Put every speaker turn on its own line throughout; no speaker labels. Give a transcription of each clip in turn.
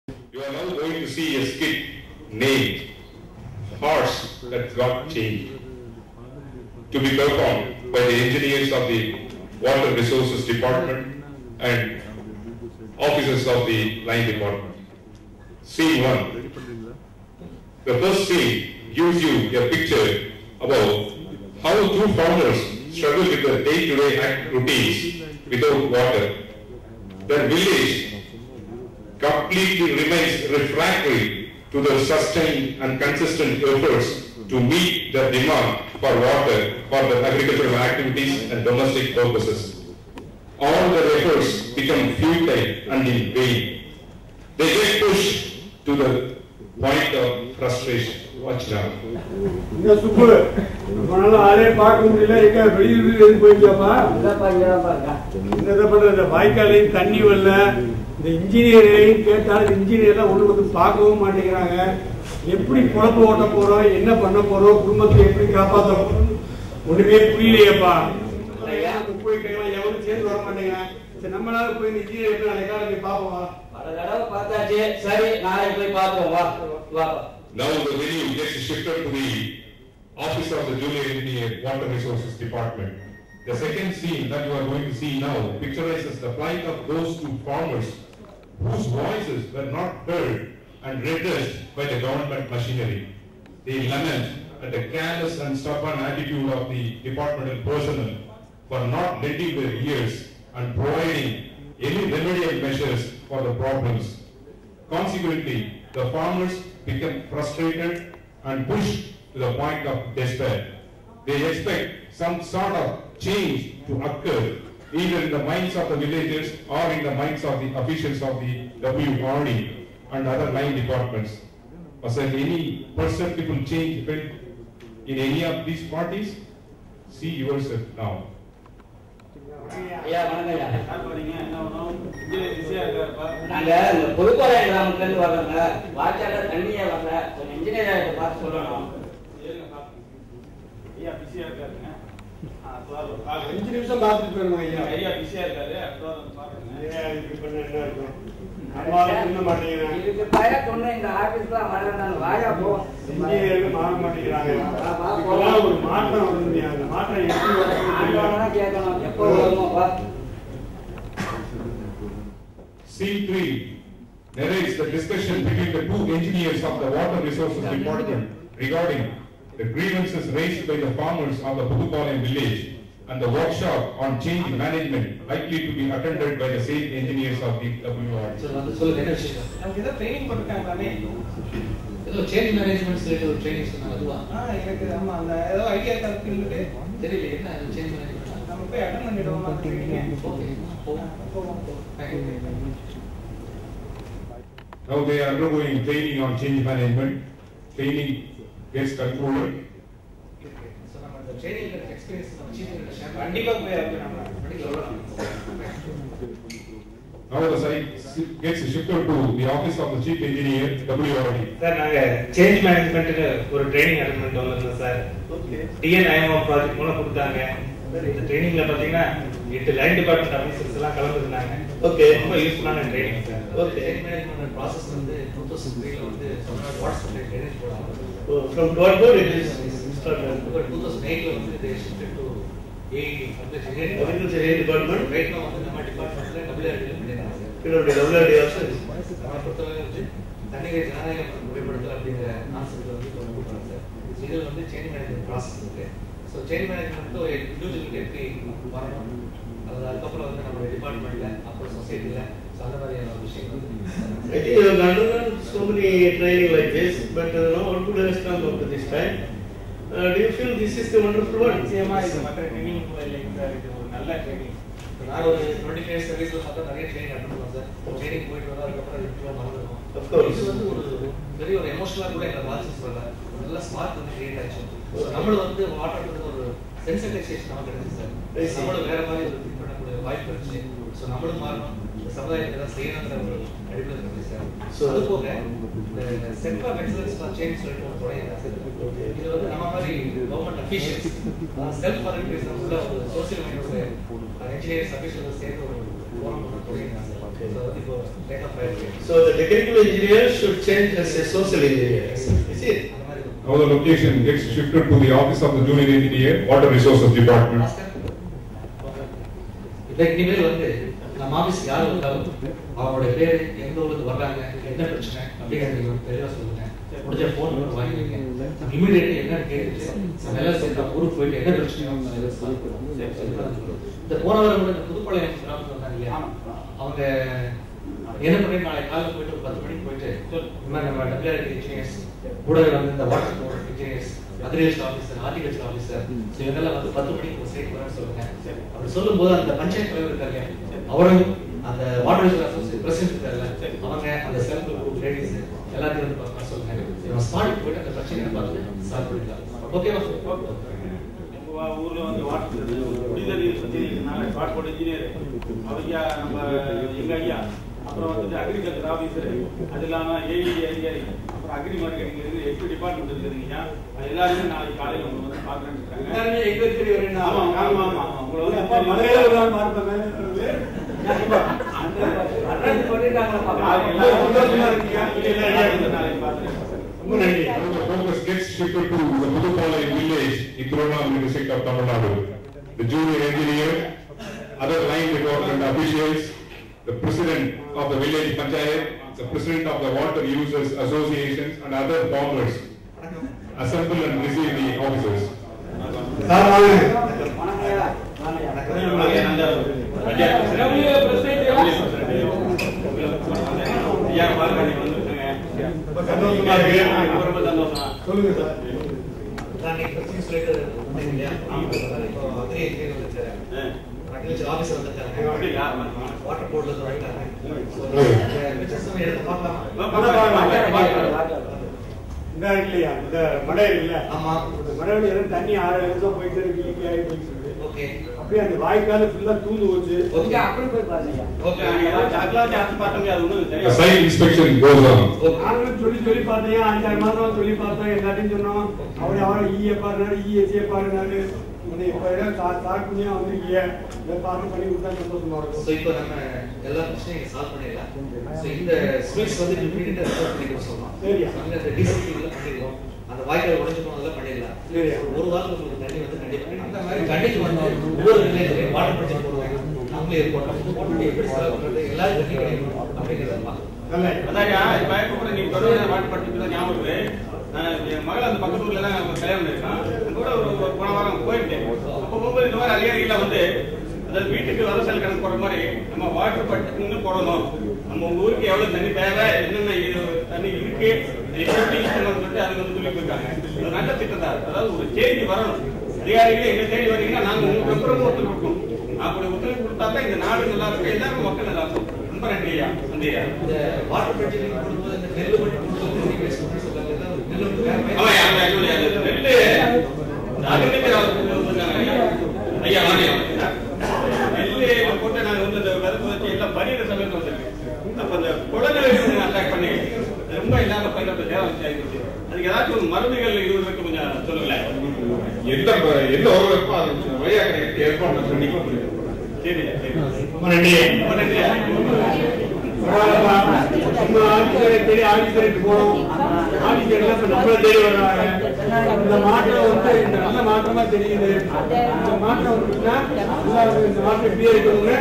You are now going to see a skit named Horse That Got Changed, to be performed by the engineers of the Water Resources Department and officers of the Line Department. Scene 1. The first scene gives you a picture about how two farmers struggle with their day-to-day routines without water. Their village completely remains refractory to the sustained and consistent efforts to meet the demand for water for the agricultural activities and domestic purposes. All their efforts become futile and in vain. They get pushed to the point of frustration. Watch now.
இந்த இன்ஜினியரையும் கேட்டால் இன்ஜினியர்லாம் ஒன்று வந்து பார்க்கவும் மாட்டேங்கிறாங்க. எப்படி குழப்ப ஓட்ட போறோம், என்ன பண்ண போறோம், குடும்பத்தை எப்படி காப்பாற்ற போறோம் ஒண்ணுமே புரியலையப்பா. போயிட்டு எவரும் சேர்ந்து வர மாட்டேங்கிறாங்க. சரி, நம்மளால போய் இந்த இன்ஜினியர் நாளைக்கு போய் பார்ப்போம். பல தடவை பார்த்தாச்சு. சரி, நாளைக்கு போய் பார்ப்போம். வா.
Now the venue gets shifted to the office of the Junior Engineer Water Resources Department. The second scene that you are going to see now picturizes the plight of those two farmers whose voices were not heard and redressed by the government machinery. They lament at the careless and stubborn attitude of the departmental personnel for not lending their ears and providing any remedial measures for the problems. Consequently, the farmers become frustrated and pushed to the point of despair. They expect some sort of change to occur either in the minds of the villagers or in the minds of the officials of the WRD and other line departments. Was there any perceptible change felt in any of these parties? See yourself now.
அஞ்சு நிமிஷம் பார்த்துட்டு போயிருங்க ஐயா. ஐயா பிஸியா இருக்காரு. இப்படி பண்ண என்ன இருக்கும்? அம்மாவும் மாட்டேங்கிறாங்க. இதுக்கு பய சொன்ன இந்த ஆபீஸ்ல வரணும். வாயா போ. இன்ஜினியர்கள் மாற மாட்டேங்கிறாங்க. ஒரு மாற்றம் வந்து அந்த மாற்றம் எப்படி வரும்னு கேட்கணும். எப்போ வருமோ பா.
Scene 3 narrates the discussion between the two engineers of the Water Resources Department regarding the grievances raised by the farmers of the Pudupalayam village and the workshop on change management likely to be attended by the same engineers of the WRD.
நமக்கு ஏதோ training கொடுத்தாங்களாமே.
ஏதோ change management related ஒரு training சொன்னாங்க அதுவா?
எனக்கு ஆமா அந்த ஏதோ ஐடியா இருக்குன்னு
தெரியல என்ன சேஞ்ச் மேனேஜ்மென்ட்.
நம்ம போய் அட்டெண்ட் பண்ணிடுவோம் அந்த training. Okay.
Now they are undergoing training on change management. Training gets concluded.
So நம்ம அந்த ட்ரெயினிங் எக்ஸ்பீரியன்ஸ் நம்ம சீஃப் ஷேர்
கண்டிப்பா போய் அப்படி நம்ம
Now the site gets shifted to the office of the chief engineer WRD.
Sir நாங்க change மேனேஜ்மென்ட்க்கு ஒரு training attend பண்ணிட்டு வந்திருந்தோம் சார். ஓகே. டிஎன்ஐஎம்ஓ ப்ராஜெக்ட் மூலம் கொடுத்தாங்க. இந்த ட்ரெயினிங்ல பாத்தீங்கன்னா 8 லைன் டிபார்ட்மெண்ட் ஆபீசர்ஸ் எல்லாம் கலந்துருந்தாங்க. ஓகே. ரொம்ப யூஸ்ஃபுல்லான training sir. Okay.
Change management process வந்து 2003 ல வந்து வாட்ஸ்அப்ல ட்ரெயினிங் போறாங்க.
From what board it is started?
2008 ல வந்து they shifted to AED
agriculture department.
Right now வந்து நம்ம டிபார்ட்மென்ட்ல WRD ல பண்ணிருக்காங்க.
WRD also
நம்ம பொறுத்தவரை வந்து தன்னிகை ஜனநாயகம் மேம்படுத்தல் அப்படிங்கிற கான்செப்ட்ல வந்து கொண்டு வராங்க சார். இது வந்து சேஞ்ச் மேனேஜ்மென்ட் ப்ராசஸ் இருக்கு. ஸோ சேஞ்ச் மேனேஜ்மெண்ட் ஒரு இண்டிவிஜுவலுக்கு எப்படி வரணும் அதுக்கப்புறம் வந்து நம்ம டிபார்ட்மெண்ட்ல அப்புறம் சொசைட்டில அந்த மாதிரியான விஷயங்கள்.
I think you have undergone so many training like this, but no one could have come up to this time. Do you feel this is the wonderful one?
நிச்சயமா இது மற்ற ட்ரெயினிங் இல்லைங்க சார். இது ஒரு நல்ல ட்ரெயினிங்.
நான் ஒரு 20 years சர்வீஸ்ல பார்த்தா நிறைய ட்ரெயினிங் அட்டெண்ட் பண்ணுவோம் சார். ட்ரெயினிங் போயிட்டு வந்தா அதுக்கப்புறம் ரிட்ரோ மறந்துடும்.
Of course.
இது வந்து ஒரு பெரிய ஒரு எமோஷனலா கூட எங்களை பாதிச்சு சொல்ல நல்ல ஸ்மார்ட் வந்து கிரியேட் ஆச்சு. நம்மளும் வந்து வாட்டர் ஒரு சென்சிட்டைசேஷன் நமக்கு கிடைச்சு சார். நம்மளும் வேற மாதிரி ஒரு திங்க் பண்ணக்கூடிய வாய்ப்பு இருந்துச்சு. ஸோ நம்மளும் மாறணும். சமுதாயத்தை தான் செய்யணுங்கிற ஒரு அடிப்படையில் இருக்கு சார். ஸோ அது போக இந்த centre of excellence for change சொல்லிட்டு ஒரு தொடங்கினாங்க சார். இது வந்து நம்ம மாதிரி கவர்மெண்ட் அஃபீஷியல்ஸ் செல்ஃப் ஆர்கனைசேஷன் உள்ள ஒரு சோசியல் மைண்ட் என்ஜினியர்ஸ் அஃபீஷியல்ஸ் சேர்ந்து ஒரு போராட்டம் தொடங்கினாங்க சார்.
Okay.
So இப்போ rate of fire rate.
So the technical engineer should change as a social engineer. Is it?
அந்த மாதிரி இருக்கும்.
Now the location gets shifted to the office of the junior engineer, water resources department.
இப்போ இனிமேல் வந்து நம்ம ஆபீஸ்க்கு யார் வந்தாலும் அவங்களுடைய பேரு எந்த ஊருக்கு வர்றாங்க என்ன பிரச்சனை அப்படிங்கிறத நீங்க தெளிவா சொல்லுங்க. முடிஞ்ச போன் நம்பர் வாங்கிடுங்க. இமிடியேட்டா என்னன்னு கேட்டுட்டு நம்ம எல்லாம் சேர்ந்து ஊருக்கு போயிட்டு என்ன பிரச்சனையோ அதை சால்வ் பண்ணுவோம். இந்த போன வாரம் கூட புதுப்பாளையம் கிராமத்துல வந்தாங்க இல்லையா, அவங்க என்ன பண்ணி நாளைக்கு காலையில் போயிட்டு ஒரு 10 மணிக்கு போயிட்டு இந்த மாதிரி நம்ம டபிள்யூஆர்டி இன்ஜினியர்ஸ் கூட வந்து இந்த water board engineers, agriculture officer, horticulture officer இவங்கெல்லாம் வந்து 10 மணிக்கு ஒரு சைட் வரேன்னு சொல்லுங்க. அப்படி சொல்லும்போது அந்த பஞ்சாயத்து தலைவர் இருக்காங்க, அவரும் அந்த வாட்டர் ரிசோர்ஸ் அசோசியேஷன் பிரசிடென்ட் இருக்காருல்ல, அவங்க அந்த செல்ஃப் குரூப் லேடிஸ் எல்லாத்தையும் வந்து பார்க்க சொல்லுங்க. நம்ம ஸ்பாட் போயிட்டு அந்த பிரச்சனையை பார்த்து சால்வ் பண்ணிக்கலாம். ஓகேவா?
ஊர்ல வந்து வாட்டர் குடிநீர் பத்தி ஸ்பாட் போர்ட் இன்ஜினியர் அவங்க நம்ம எங்க ஐயா, அப்புறம் வந்துட்டு அக்ரிகல்ச்சர் ஆஃபீஸர், அது இல்லாம ஏஇடி அதிகாரி, அப்புறம் அக்ரி மார்க்கெட்டிங் இருக்கு, 8 டிபார்ட்மெண்ட் இருக்குதுங்க. எல்லாருமே நாளைக்கு காலையில உங்களுக்கு வந்து பாக்குறேன்னு இருக்காங்க. எல்லாருமே எங்க தெரிய வரேன். ஆமா ஆமா ஆமா, உங்களை வந்து அப்பா மலையில ஒரு பார்ப்பாங்க. அந்த அட்ரஸ் பண்ணிட்டாங்களா? எல்லாரும் சந்தோஷமா இருக்கீங்க. எல்லாரும் நாளைக்கு பாக்குறேன்.
The focus gets shifted to the Pudupalayam village in Tirunelveli district of Tamil Nadu. The junior engineer, other line department officials, the president of the village panchayat, the president of the water users associations and other farmers assemble and receive the officers.
சொல்லுங்க sir.
Officer வந்துட்டாங்க, water போர்ட்ல இருந்து வந்துட்டாங்க.
இந்த இல்லையா இந்த மடை இருக்குல்ல,
ஆமா,
இந்த மடையில இருந்து தண்ணி 6 நிமிஷம் போயிட்டு இருக்கு.
ஓகே,
அப்படியே அந்த வாய்க்கால ஃபுல்லா தூந்து போச்சு.
ஓகே, அப்படி போய் பாருங்க. ஓகே,
சாக்லேட் சாப்பிட்டு பார்த்தோம், அது ஒண்ணும்
The
தெரியாது.
site inspection goes on.
நாங்களும் சொல்லி பார்த்தேன், 5-6 மாதம் சொல்லி பார்த்தோம், எல்லாத்தையும் சொன்னோம். அவரை ஈய பாருனாரு, இஎஸ்ஏ பாருனாரு. இப்ப சாக்குனியா வந்திருக்கீங்க, இதை பார்த்து பண்ணி கொடுத்தா சந்தோஷமா இருக்கும்.
சோ இப்போ நம்ம எல்லா பிரச்சனையும் சால்வ் பண்ணிடலாம். சோ இந்த ஸ்வீட்ஸ் வந்து இமிடியேட்டா ரிசல்ட் பண்ணிக்க சொல்லலாம்.
சரியா?
நாங்க அந்த டிசிப்ளின்ல பண்ணிடுவோம். அந்த வாய்க்கால் உடைஞ்சு போனதெல்லாம் பண்ணிடலாம்.
சரியா?
ஒரு வாரத்துக்கு உங்களுக்கு தண்ணி வந்து கண்டிப்பா அந்த மாதிரி கண்டிப்பா வந்து ஒவ்வொரு வில்லேஜ்லயும் வாட்டர் ப்ராஜெக்ட் போடுவாங்க. நம்மளே போட்டு எப்படி செலவு பண்றது எல்லாரும் தண்ணி கிடைக்கும் அப்படிங்கிறத பார்க்கலாம்.
அதான்யா, இப்ப கூட நீங்க தொடர்ந்து வாட்டர் பட்டிக்கு ஞாபகம் இருக்கு. என் மகள் அந்த பக்கத்து ஊர்ல தான் கல்யாணம் இருக்கான். கூட ஒரு போன வாரம் போயிருக்கேன். அப்ப போகும்போது இந்த மாதிரி அதிகாரிகளை வந்து அதாவது வீட்டுக்கு வரசல் கணக்கு போடுற மாதிரி நம்ம வாட்டர் பட்டின்னு போடணும். நம்ம உங்க ஊருக்கு எவ்வளவு தண்ணி தேவை, என்னென்ன தண்ணி இருக்கு, எப்படி யூஸ் பண்ணணும்னு சொல்லிட்டு அது வந்து சொல்லி போயிருக்காங்க. ஒரு நல்ல திட்டம் தான். அதாவது ஒரு செய்தி வரணும். அதிகாரிகளே எங்க தேடி வரீங்கன்னா நாங்க உங்களுக்கு அப்புறமும் ஒத்துழைப்பு கொடுப்போம். அப்படி ஒத்துழைப்பு கொடுத்தா தான் இந்த நாடு நல்லா இருக்கும், எல்லாருக்கும் மக்கள் நல்லா இருக்கும். ரொம்ப நன்றியா. நன்றியா.
இந்த வாட்டர் ப்ராஜெக்ட் கொடுக்கும்போது இந்த நெல் பண்ணி கொடுக்கும்போது நீங்க பேசணும்னு சொல்றாங்க. நெல் வந்து
ஆமா, அந்த ஆக்சுவலி அது நெல் ஐயா வாங்க. நெல் போட்டு நாங்க வந்து அந்த விதத்தை வச்சு எல்லாம் பனியிட சமயத்தில் வச்சிருக்கேன். அப்ப அந்த குழந்தை அட்டாக் பண்ணி ரொம்ப இல்லாம பயிரத்தை தேவை ஆகிடுச்சு. அதுக்கு ஏதாச்சும் ஒரு மருந்துகள் இது இருக்கு, கொஞ்சம் சொல்லுங்களேன்.
எந்த ஒரு வழியாக ஏற்பாடு பண்ணி
சரி சரி,
ரொம்ப நன்றி.
ரொம்ப நன்றியா.
தேடி ஆடிட்டருக்கு போனோம். ஆடிட்டர்ல இப்ப நம்மள தேடி வர்றாங்க. இந்த மாற்றம் வந்து இந்த நல்ல மாற்றமா தெரியுது. இந்த மாற்றம் வந்துச்சுன்னா இந்த மாற்றம் இப்படியே இருக்கணுங்க.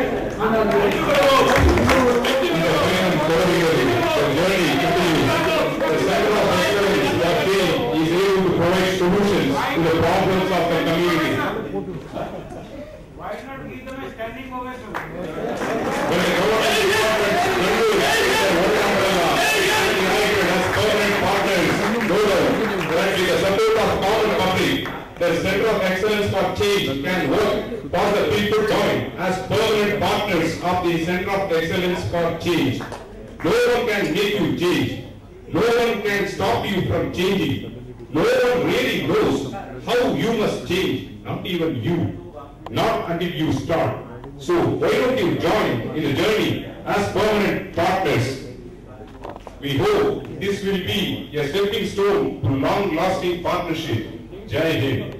Why not give them a standing ovation?
The Center of Excellence for Change can work for the people join as permanent partners of the Center of Excellence for Change. No one can make you change. No one can stop you from changing. No one really knows how you must change, not even you. Not until you start. So why don't you join in the journey as permanent partners? We hope this will be a stepping stone to long-lasting partnership. Jai Hind.